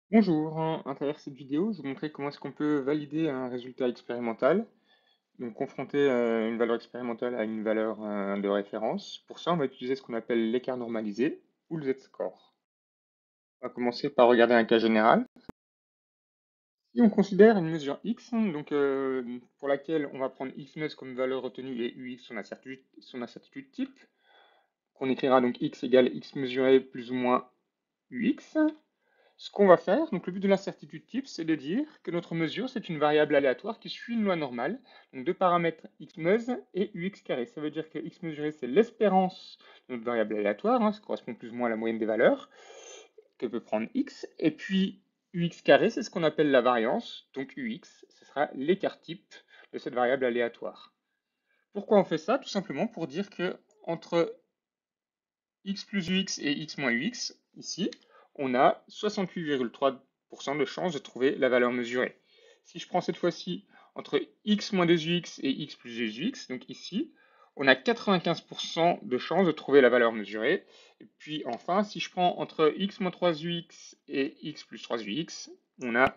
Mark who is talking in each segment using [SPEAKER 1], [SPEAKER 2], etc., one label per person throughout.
[SPEAKER 1] Bonjour, à travers cette vidéo, je vais vous montrer comment est-ce qu'on peut valider un résultat expérimental, donc confronter une valeur expérimentale à une valeur de référence. Pour ça, on va utiliser ce qu'on appelle l'écart normalisé ou le z-score. On va commencer par regarder un cas général. Si on considère une mesure x, donc pour laquelle on va prendre x comme valeur retenue et ux son incertitude type, qu'on écrira donc x égale x mesuré plus ou moins ux. Ce qu'on va faire, donc le but de l'incertitude type, c'est de dire que notre mesure, c'est une variable aléatoire qui suit une loi normale, donc deux paramètres xmeuse et ux carré. Ça veut dire que x mesuré, c'est l'espérance de notre variable aléatoire, ça correspond plus ou moins à la moyenne des valeurs que peut prendre x, et puis ux carré, c'est ce qu'on appelle la variance, donc ux, ce sera l'écart type de cette variable aléatoire. Pourquoi on fait ça? Tout simplement pour dire que entre x plus ux et x moins ux, ici, on a 68,3% de chances de trouver la valeur mesurée. Si je prends cette fois-ci entre x moins 2ux et x plus 2ux, donc ici, on a 95% de chances de trouver la valeur mesurée. Et puis enfin, si je prends entre x moins 3ux et x plus 3ux, on a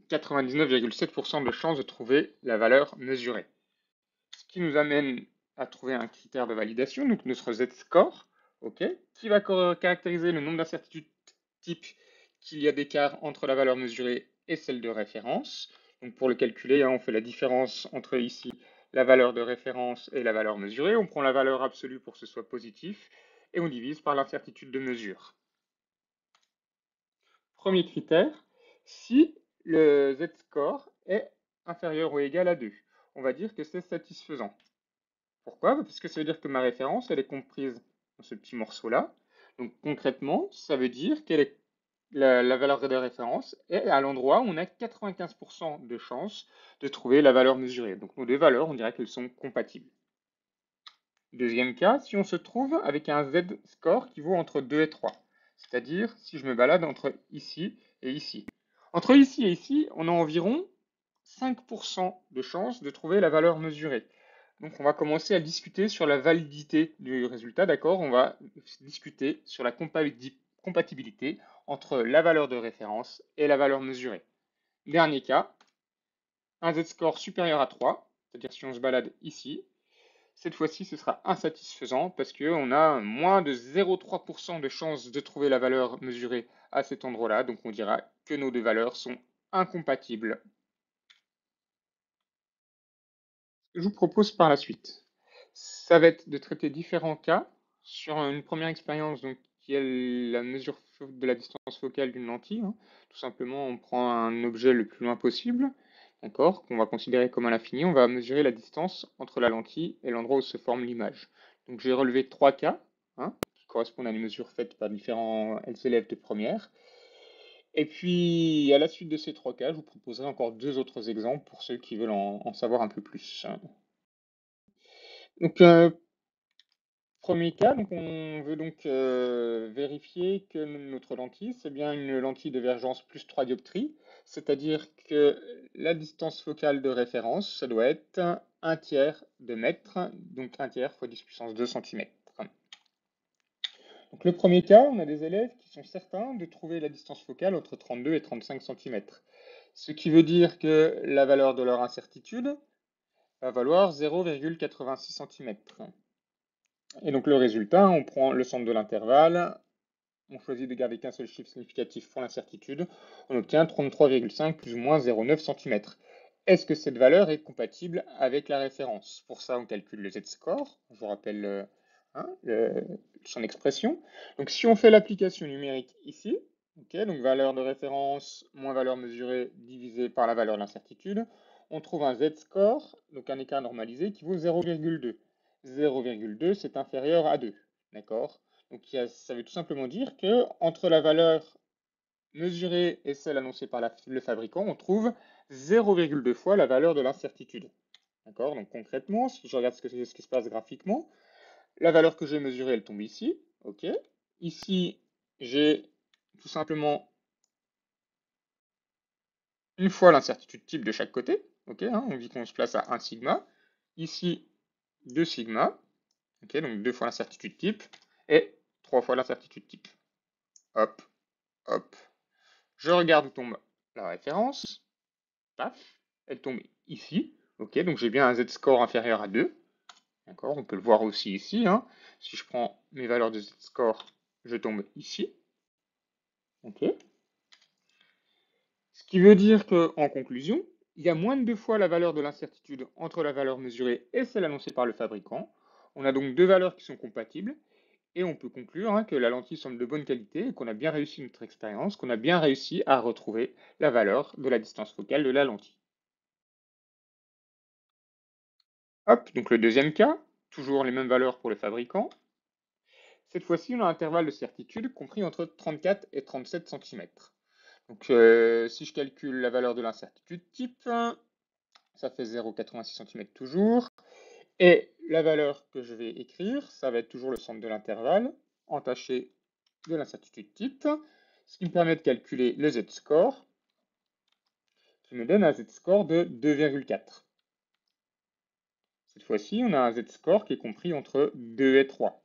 [SPEAKER 1] 99,7% de chances de trouver la valeur mesurée. Ce qui nous amène à trouver un critère de validation, donc notre z-score, qui va caractériser le nombre d'incertitudes type qu'il y a d'écart entre la valeur mesurée et celle de référence. Donc pour le calculer, on fait la différence entre ici la valeur de référence et la valeur mesurée. On prend la valeur absolue pour que ce soit positif et on divise par l'incertitude de mesure. Premier critère, si le z-score est inférieur ou égal à 2, on va dire que c'est satisfaisant. Pourquoi? Parce que ça veut dire que ma référence, elle est comprise dans ce petit morceau-là. Donc concrètement, ça veut dire que la valeur de référence est à l'endroit où on a 95% de chances de trouver la valeur mesurée. Donc nos deux valeurs, on dirait qu'elles sont compatibles. Deuxième cas, si on se trouve avec un z-score qui vaut entre 2 et 3, c'est-à-dire si je me balade entre ici et ici. Entre ici et ici, on a environ 5% de chances de trouver la valeur mesurée. Donc on va commencer à discuter sur la validité du résultat, d'accord? On va discuter sur la compatibilité entre la valeur de référence et la valeur mesurée. Dernier cas, un z-score supérieur à 3, c'est-à-dire si on se balade ici, cette fois-ci ce sera insatisfaisant parce qu'on a moins de 0,3% de chances de trouver la valeur mesurée à cet endroit-là, donc on dira que nos deux valeurs sont incompatibles. Ce que je vous propose par la suite, ça va être de traiter différents cas sur une première expérience donc, qui est la mesure de la distance focale d'une lentille. Tout simplement, on prend un objet le plus loin possible, d'accord, qu'on va considérer comme à l'infini. On va mesurer la distance entre la lentille et l'endroit où se forme l'image. Donc j'ai relevé trois cas qui correspondent à des mesures faites par différents élèves de première. Et puis, à la suite de ces trois cas, je vous proposerai encore deux autres exemples pour ceux qui veulent en savoir un peu plus. Donc, premier cas, donc on veut donc vérifier que notre lentille, c'est bien une lentille de divergence plus 3 dioptries, c'est-à-dire que la distance focale de référence, ça doit être 1/3 de mètre, donc 1/3 fois 10 puissance 2 cm. Donc le premier cas, on a des élèves qui sont certains de trouver la distance focale entre 32 et 35 cm, ce qui veut dire que la valeur de leur incertitude va valoir 0,86 cm. Et donc le résultat, on prend le centre de l'intervalle, on choisit de garder qu'un seul chiffre significatif pour l'incertitude, on obtient 33,5 plus ou moins 0,9 cm. Est-ce que cette valeur est compatible avec la référence? Pour ça, on calcule le z-score, je vous rappelle son expression. Donc si on fait l'application numérique ici, donc valeur de référence moins valeur mesurée divisée par la valeur de l'incertitude, on trouve un z-score, donc un écart normalisé qui vaut 0,2. 0,2, c'est inférieur à 2. D'accord? Donc ça veut tout simplement dire que entre la valeur mesurée et celle annoncée par le fabricant, on trouve 0,2 fois la valeur de l'incertitude. D'accord? Donc concrètement, si je regarde ce qui se passe graphiquement, la valeur que j'ai mesurée, elle tombe ici. Ok? Ici, j'ai tout simplement une fois l'incertitude type de chaque côté. Ok? On dit qu'on se place à 1 sigma. Ici, 2 sigma. Ok? Donc 2 fois l'incertitude type et 3 fois l'incertitude type. Hop, hop. Je regarde où tombe la référence. Paf, elle tombe ici. Ok, donc j'ai bien un z-score inférieur à 2. D'accord, on peut le voir aussi ici, hein. Si je prends mes valeurs de z-score, je tombe ici. Ok. Ce qui veut dire qu'en conclusion, il y a moins de 2 fois la valeur de l'incertitude entre la valeur mesurée et celle annoncée par le fabricant. On a donc 2 valeurs qui sont compatibles et on peut conclure, hein, que la lentille semble de bonne qualité et qu'on a bien réussi notre expérience, qu'on a bien réussi à retrouver la valeur de la distance focale de la lentille. Hop, donc le deuxième cas, toujours les mêmes valeurs pour le fabricant. Cette fois-ci, on a un intervalle de certitude compris entre 34 et 37 cm. Donc, si je calcule la valeur de l'incertitude type, ça fait 0,86 cm toujours. Et la valeur que je vais écrire, ça va être toujours le centre de l'intervalle, entaché de l'incertitude type, ce qui me permet de calculer le z-score, qui me donne un z-score de 2,4. Cette fois-ci, on a un z-score qui est compris entre 2 et 3.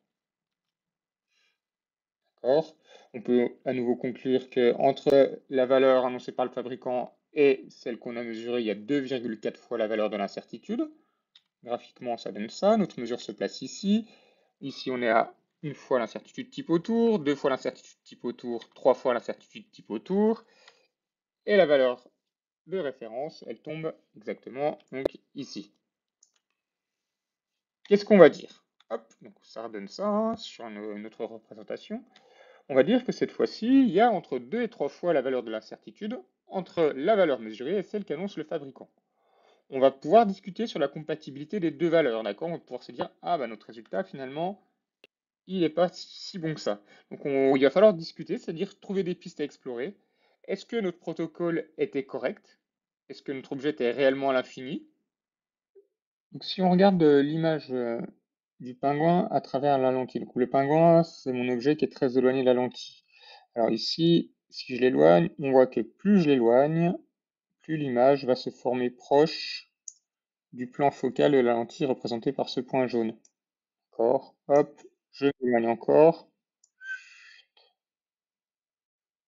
[SPEAKER 1] D'accord. On peut à nouveau conclure que entre la valeur annoncée par le fabricant et celle qu'on a mesurée, il y a 2,4 fois la valeur de l'incertitude. Graphiquement, ça donne ça. Notre mesure se place ici. Ici, on est à 1 fois l'incertitude type autour, 2 fois l'incertitude type autour, 3 fois l'incertitude type autour. Et la valeur de référence, elle tombe exactement donc ici. Qu'est-ce qu'on va dire? Hop, donc ça redonne ça, hein, sur notre représentation. On va dire que cette fois-ci, il y a entre 2 et 3 fois la valeur de l'incertitude entre la valeur mesurée et celle qu'annonce le fabricant. On va pouvoir discuter sur la compatibilité des 2 valeurs, d'accord? On va pouvoir se dire, ah bah notre résultat finalement, il n'est pas si bon que ça. Donc il va falloir discuter, c'est-à-dire trouver des pistes à explorer. Est-ce que notre protocole était correct? Est-ce que notre objet était réellement à l'infini? Donc si on regarde l'image du pingouin à travers la lentille, donc le pingouin, c'est mon objet qui est très éloigné de la lentille. Alors ici, si je l'éloigne, on voit que plus je l'éloigne, plus l'image va se former proche du plan focal de la lentille représenté par ce point jaune. D'accord, hop, je m'éloigne encore,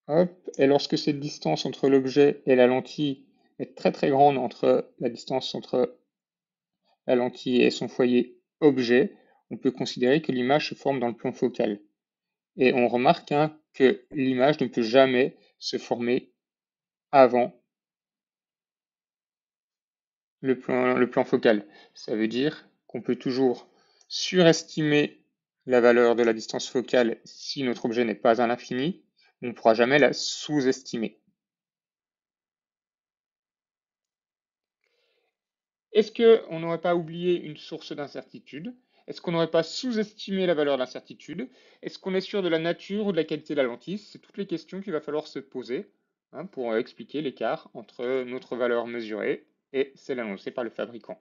[SPEAKER 1] hop, et lorsque cette distance entre l'objet et la lentille est très très grande, entre la distance entre la lentille et son foyer objet, on peut considérer que l'image se forme dans le plan focal. Et on remarque, hein, que l'image ne peut jamais se former avant le plan focal. Ça veut dire qu'on peut toujours surestimer la valeur de la distance focale si notre objet n'est pas à l'infini, mais on ne pourra jamais la sous-estimer. Est-ce qu'on n'aurait pas oublié une source d'incertitude? Est-ce qu'on n'aurait pas sous-estimé la valeur de l'incertitude? Est-ce qu'on est sûr de la nature ou de la qualité de la lentille? C'est toutes les questions qu'il va falloir se poser, hein, pour expliquer l'écart entre notre valeur mesurée et celle annoncée par le fabricant.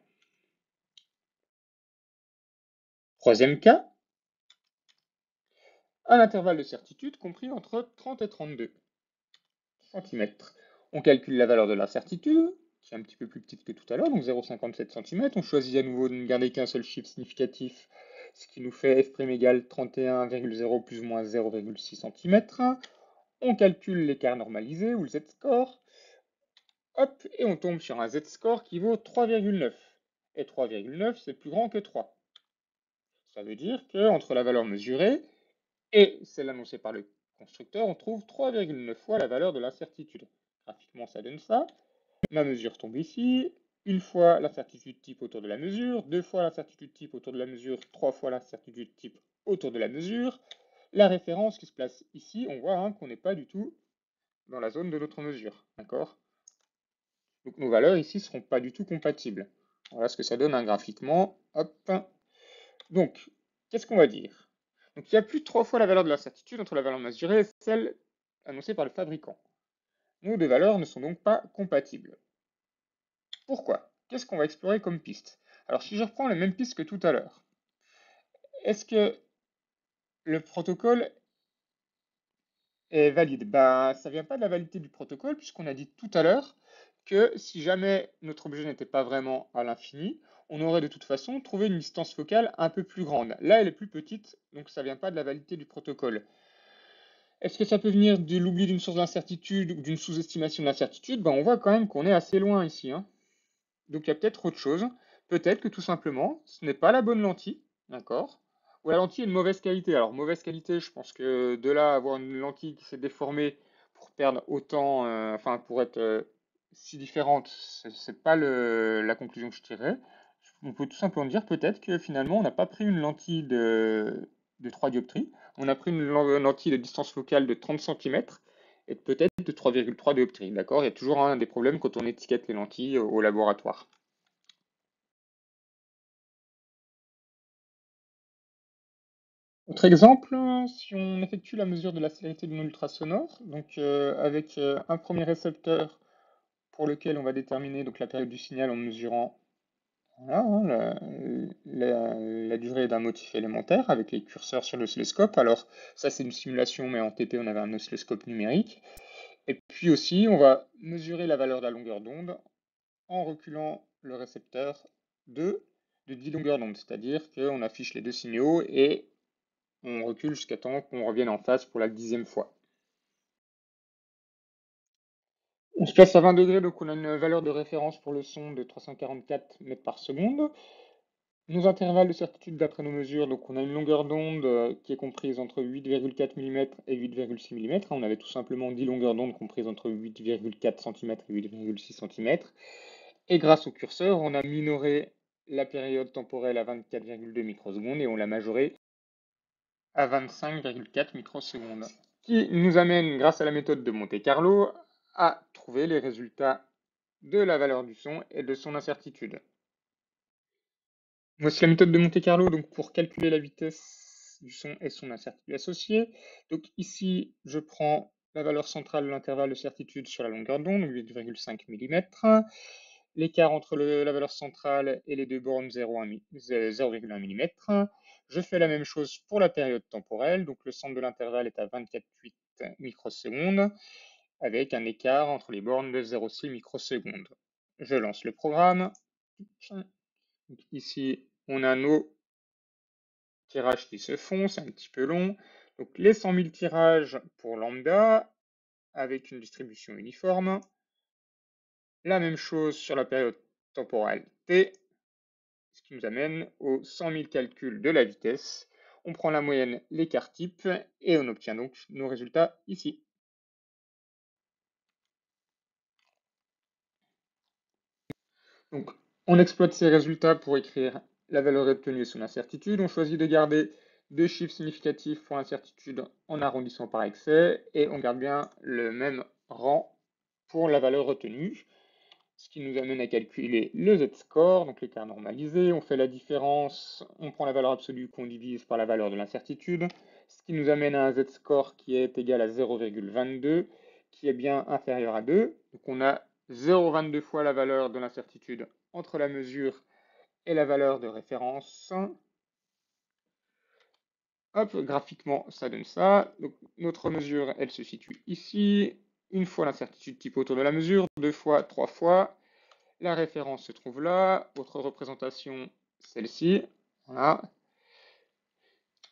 [SPEAKER 1] Troisième cas, un intervalle de certitude compris entre 30 et 32 cm. On calcule la valeur de l'incertitude, qui est un petit peu plus petite que tout à l'heure, donc 0,57 cm. On choisit à nouveau de ne garder qu'un seul chiffre significatif, ce qui nous fait f' égale 31,0 plus ou moins 0,6 cm. On calcule l'écart normalisé, ou le z-score. Hop, et on tombe sur un z-score qui vaut 3,9. Et 3,9, c'est plus grand que 3. Ça veut dire qu'entre la valeur mesurée et celle annoncée par le constructeur, on trouve 3,9 fois la valeur de l'incertitude. Graphiquement, ça donne ça. Ma mesure tombe ici. 1 fois l'incertitude type autour de la mesure, 2 fois l'incertitude type autour de la mesure, 3 fois l'incertitude type autour de la mesure. La référence qui se place ici, on voit, hein, qu'on n'est pas du tout dans la zone de notre mesure. D'accord? Donc nos valeurs ici ne seront pas du tout compatibles. Voilà ce que ça donne, hein, graphiquement. Hop. Donc, qu'est-ce qu'on va dire? Donc il y a plus de 3 fois la valeur de l'incertitude entre la valeur mesurée et celle annoncée par le fabricant. Nos 2 valeurs ne sont donc pas compatibles. Pourquoi? Qu'est-ce qu'on va explorer comme piste? Alors si je reprends les mêmes pistes que tout à l'heure, est-ce que le protocole est valide? Ben, ça ne vient pas de la validité du protocole, puisqu'on a dit tout à l'heure que si jamais notre objet n'était pas vraiment à l'infini, on aurait de toute façon trouvé une distance focale un peu plus grande. Là, elle est plus petite, donc ça ne vient pas de la validité du protocole. Est-ce que ça peut venir de l'oubli d'une source d'incertitude ou d'une sous-estimation de l'incertitude? Ben, on voit quand même qu'on est assez loin ici, hein. Donc il y a peut-être autre chose. Peut-être que tout simplement, ce n'est pas la bonne lentille, d'accord? Ou la lentille est de mauvaise qualité. Alors mauvaise qualité, je pense que de là à avoir une lentille qui s'est déformée pour perdre autant, enfin pour être si différente, c'est pas la conclusion que je tirerais. On peut tout simplement dire peut-être que finalement on n'a pas pris une lentille de 3 dioptries, on a pris une lentille de distance focale de 30 cm et peut-être de 3,3 dioptries, d'accord? Il y a toujours un des problèmes quand on étiquette les lentilles au laboratoire. Autre exemple, si on effectue la mesure de la célérité d'une onde ultrasonore, donc avec un premier récepteur pour lequel on va déterminer donc la période du signal en mesurant voilà, hein, la durée d'un motif élémentaire avec les curseurs sur l'oscilloscope. Alors ça c'est une simulation, mais en TP on avait un oscilloscope numérique. Et puis aussi on va mesurer la valeur de la longueur d'onde en reculant le récepteur de 10 longueurs d'onde, c'est-à-dire qu'on affiche les deux signaux et on recule jusqu'à temps qu'on revienne en phase pour la 10e fois. On se place à 20 degrés, donc on a une valeur de référence pour le son de 344 mètres par seconde. Nos intervalles de certitude d'après nos mesures, donc on a une longueur d'onde qui est comprise entre 8,4 mm et 8,6 mm. On avait tout simplement 10 longueurs d'onde comprises entre 8,4 cm et 8,6 cm. Et grâce au curseur, on a minoré la période temporelle à 24,2 microsecondes et on l'a majorée à 25,4 microsecondes. Qui nous amène, grâce à la méthode de Monte-Carlo, à trouver les résultats de la valeur du son et de son incertitude. Voici la méthode de Monte-Carlo donc pour calculer la vitesse du son et son incertitude associée. Donc ici, je prends la valeur centrale de l'intervalle de certitude sur la longueur d'onde, 8,5 mm. L'écart entre la valeur centrale et les deux bornes 0,1 mm. Je fais la même chose pour la période temporelle, donc le centre de l'intervalle est à 24,8 microsecondes, avec un écart entre les bornes de 0,6 microsecondes. Je lance le programme. Donc ici, on a nos tirages qui se font, c'est un petit peu long. Donc les 100 000 tirages pour lambda, avec une distribution uniforme. La même chose sur la période temporelle t, ce qui nous amène aux 100 000 calculs de la vitesse. On prend la moyenne, l'écart type, et on obtient donc nos résultats ici. Donc, on exploite ces résultats pour écrire la valeur obtenue et son incertitude. On choisit de garder deux chiffres significatifs pour l'incertitude en arrondissant par excès, et on garde bien le même rang pour la valeur retenue. Ce qui nous amène à calculer le z-score, donc l'écart normalisé. On fait la différence, on prend la valeur absolue qu'on divise par la valeur de l'incertitude, ce qui nous amène à un z-score qui est égal à 0,22, qui est bien inférieur à 2. Donc on a 0,22 fois la valeur de l'incertitude entre la mesure et la valeur de référence. Hop, graphiquement, ça donne ça. Donc, notre mesure, elle se situe ici. Une fois l'incertitude type autour de la mesure, deux fois, trois fois. La référence se trouve là, autre représentation, celle-ci. Voilà.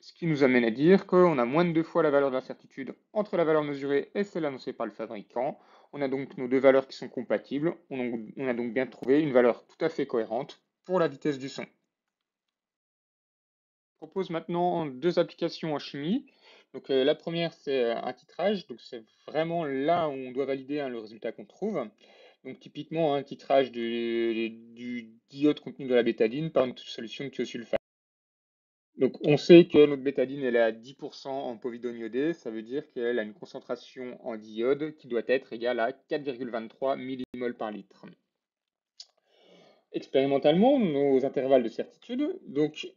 [SPEAKER 1] Ce qui nous amène à dire qu'on a moins de deux fois la valeur de l'incertitude entre la valeur mesurée et celle annoncée par le fabricant. On a donc nos deux valeurs qui sont compatibles. On a donc bien trouvé une valeur tout à fait cohérente pour la vitesse du son. Je propose maintenant deux applications en chimie. Donc, la première, c'est un titrage. Donc, c'est vraiment là où on doit valider le résultat qu'on trouve. Donc, typiquement, un titrage du diode contenu dans la bétadine par une solution de thiosulfate. Donc, on sait que notre bétadine elle est à 10% en povidone iodé. Ça veut dire qu'elle a une concentration en diode qui doit être égale à 4,23 millimoles par litre. Expérimentalement, nos intervalles de certitude, donc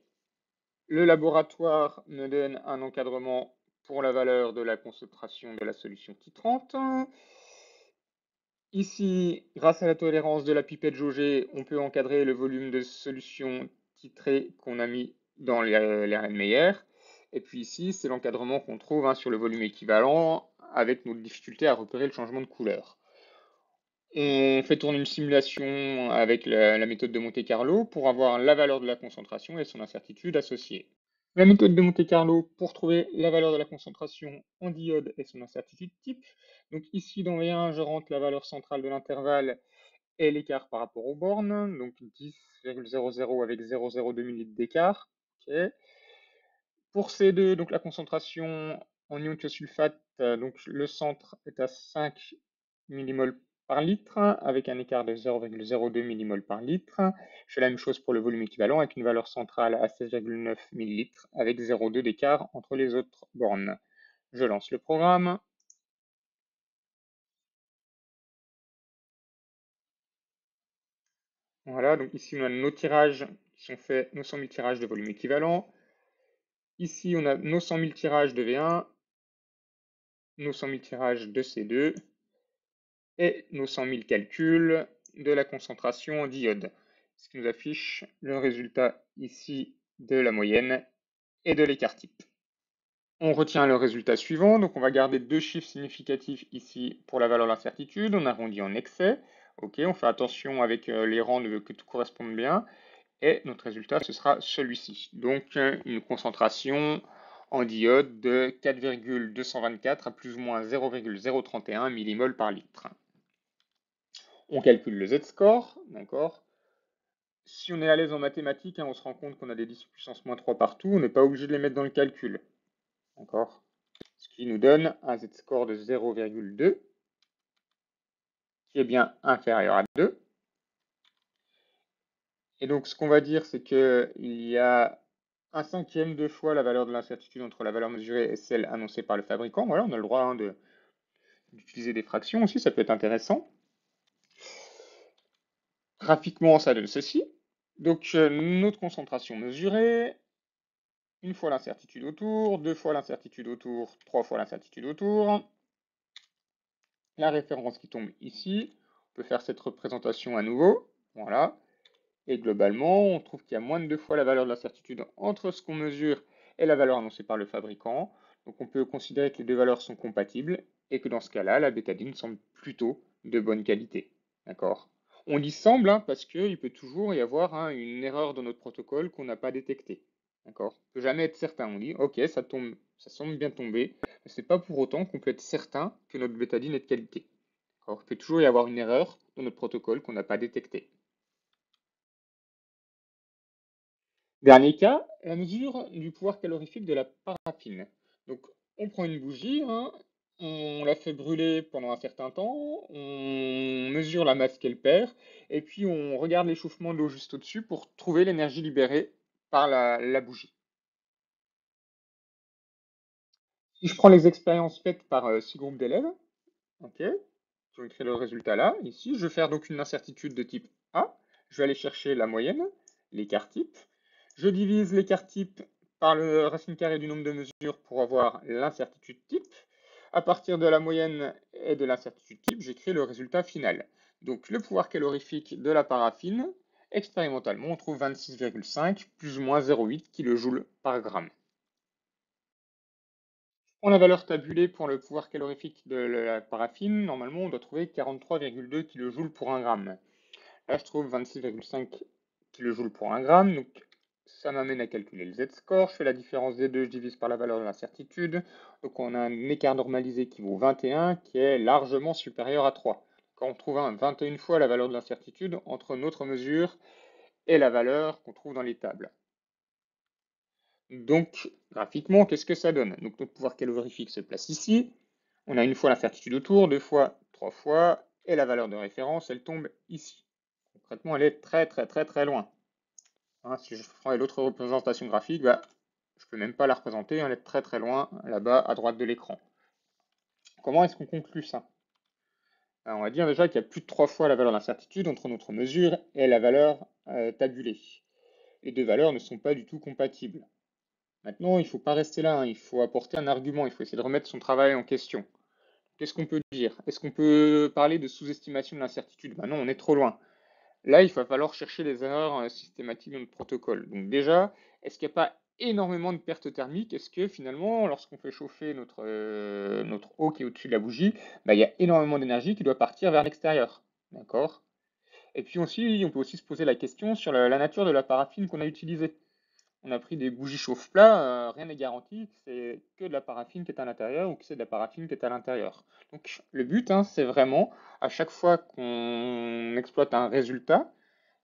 [SPEAKER 1] le laboratoire me donne un encadrement pour la valeur de la concentration de la solution titrante. Ici, grâce à la tolérance de la pipette jaugée, on peut encadrer le volume de solution titrée qu'on a mis dans l'Erlenmeyer. Et puis ici, c'est l'encadrement qu'on trouve sur le volume équivalent avec nos difficultés à repérer le changement de couleur. On fait tourner une simulation avec la méthode de Monte-Carlo pour avoir la valeur de la concentration et son incertitude associée. La méthode de Monte-Carlo pour trouver la valeur de la concentration en diode et son incertitude type. Donc ici, dans V1, je rentre la valeur centrale de l'intervalle et l'écart par rapport aux bornes, donc 10,00 avec 0,02 ml d'écart. Ok. Pour C2, donc la concentration en ion thiosulfate, donc le centre est à 5 millimoles par litre, avec un écart de 0,02 millimoles par litre. Je fais la même chose pour le volume équivalent, avec une valeur centrale à 16,9 millilitres, avec 0,2 d'écart entre les autres bornes. Je lance le programme. Voilà, donc ici on a nos tirages qui sont faits, nos 100 000 tirages de volume équivalent. Ici on a nos 100 000 tirages de V1, nos 100 000 tirages de C2 et nos 100 000 calculs de la concentration en diode. Ce qui nous affiche le résultat ici de la moyenne et de l'écart type. On retient le résultat suivant, donc on va garder deux chiffres significatifs ici pour la valeur d'incertitude, on arrondit en excès, ok, on fait attention avec les rangs que tout corresponde bien, et notre résultat ce sera celui-ci, donc une concentration en diode de 4,224 à plus ou moins 0,031 millimoles par litre. On calcule le z-score, d'accord. Si on est à l'aise en mathématiques, on se rend compte qu'on a des 10 puissance moins 3 partout, on n'est pas obligé de les mettre dans le calcul, d'accord. Ce qui nous donne un z-score de 0,2, qui est bien inférieur à 2. Et donc ce qu'on va dire, c'est qu'il y a un cinquième de fois la valeur de l'incertitude entre la valeur mesurée et celle annoncée par le fabricant. Voilà, on a le droit d'utiliser des fractions aussi, ça peut être intéressant. Graphiquement, ça donne ceci. Donc notre concentration mesurée, une fois l'incertitude autour, deux fois l'incertitude autour, trois fois l'incertitude autour. La référence qui tombe ici, on peut faire cette représentation à nouveau. Voilà. Et globalement, on trouve qu'il y a moins de deux fois la valeur de l'incertitude entre ce qu'on mesure et la valeur annoncée par le fabricant. Donc on peut considérer que les deux valeurs sont compatibles et que dans ce cas-là, la bétadine semble plutôt de bonne qualité. D'accord? On dit semble parce qu'il peut toujours y avoir une erreur dans notre protocole qu'on n'a pas détectée. D'accord? On ne peut jamais être certain. On dit ok, ça tombe, ça semble bien tomber, mais ce n'est pas pour autant qu'on peut être certain que notre bétadine est de qualité. D'accord? Il peut toujours y avoir une erreur dans notre protocole qu'on n'a pas détectée. Dernier cas, la mesure du pouvoir calorifique de la paraffine. Donc, on prend une bougie, on la fait brûler pendant un certain temps, on mesure la masse qu'elle perd, et puis on regarde l'échauffement de l'eau juste au-dessus pour trouver l'énergie libérée par la bougie. Si je prends les expériences faites par 6 groupes d'élèves, ok, je vais créer le résultat là. Ici, je vais faire donc une incertitude de type A. Je vais aller chercher la moyenne, l'écart type. Je divise l'écart type par le racine carrée du nombre de mesures pour avoir l'incertitude type. À partir de la moyenne et de l'incertitude type, j'écris le résultat final. Donc le pouvoir calorifique de la paraffine, expérimentalement, on trouve 26,5 plus ou moins 0,8 kJ par gramme. Pour la valeur tabulée pour le pouvoir calorifique de la paraffine, normalement on doit trouver 43,2 kJ pour 1 gramme. Là je trouve 26,5 kJ pour 1 gramme, donc ça m'amène à calculer le z-score. Je fais la différence des deux, je divise par la valeur de l'incertitude. Donc on a un écart normalisé qui vaut 21, qui est largement supérieur à 3. Quand on trouve 21 fois la valeur de l'incertitude entre notre mesure et la valeur qu'on trouve dans les tables. Donc, graphiquement, qu'est-ce que ça donne? Donc, notre pouvoir calorifique se place ici. On a une fois l'incertitude autour, deux fois, trois fois, et la valeur de référence, elle tombe ici. Concrètement, elle est très, très, très, très loin. Si je prends l'autre représentation graphique, je ne peux même pas la représenter, elle est très, très loin, là-bas, à droite de l'écran. Comment est-ce qu'on conclut ça? On va dire déjà qu'il y a plus de trois fois la valeur d'incertitude entre notre mesure et la valeur tabulée. Les deux valeurs ne sont pas du tout compatibles. Maintenant, il ne faut pas rester là, il faut apporter un argument, il faut essayer de remettre son travail en question. Qu'est-ce qu'on peut dire? Est-ce qu'on peut parler de sous-estimation de l'incertitude? Non, on est trop loin. Là, il va falloir chercher les erreurs systématiques dans notre protocole. Donc déjà, est-ce qu'il n'y a pas énormément de pertes thermiques? Est-ce que finalement, lorsqu'on fait chauffer notre eau qui est au-dessus de la bougie, il y a énormément d'énergie qui doit partir vers l'extérieur? D'accord? Et puis aussi, on peut aussi se poser la question sur la nature de la paraffine qu'on a utilisée. on a pris des bougies chauffe-plat, rien n'est garanti que c'est que de la paraffine qui est à l'intérieur ou que c'est de la paraffine qui est à l'intérieur. Donc le but, hein, c'est vraiment, à chaque fois qu'on exploite un résultat,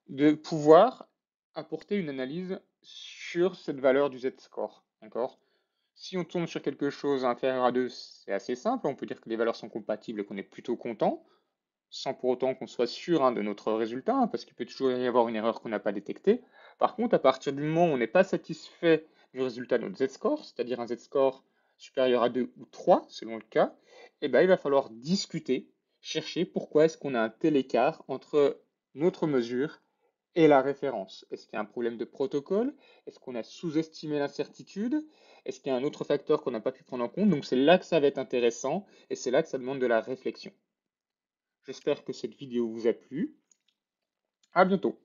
[SPEAKER 1] de pouvoir apporter une analyse sur cette valeur du z-score. D'accord? Si on tombe sur quelque chose inférieur à 2, c'est assez simple, on peut dire que les valeurs sont compatibles et qu'on est plutôt content, sans pour autant qu'on soit sûr, hein, de notre résultat, hein, parce qu'il peut toujours y avoir une erreur qu'on n'a pas détectée. Par contre, à partir du moment où on n'est pas satisfait du résultat de notre z-score, c'est-à-dire un z-score supérieur à 2 ou 3, selon le cas, eh ben, il va falloir discuter, chercher pourquoi est-ce qu'on a un tel écart entre notre mesure et la référence. Est-ce qu'il y a un problème de protocole? Est-ce qu'on a sous-estimé l'incertitude? Est-ce qu'il y a un autre facteur qu'on n'a pas pu prendre en compte? Donc c'est là que ça va être intéressant et c'est là que ça demande de la réflexion. J'espère que cette vidéo vous a plu. À bientôt.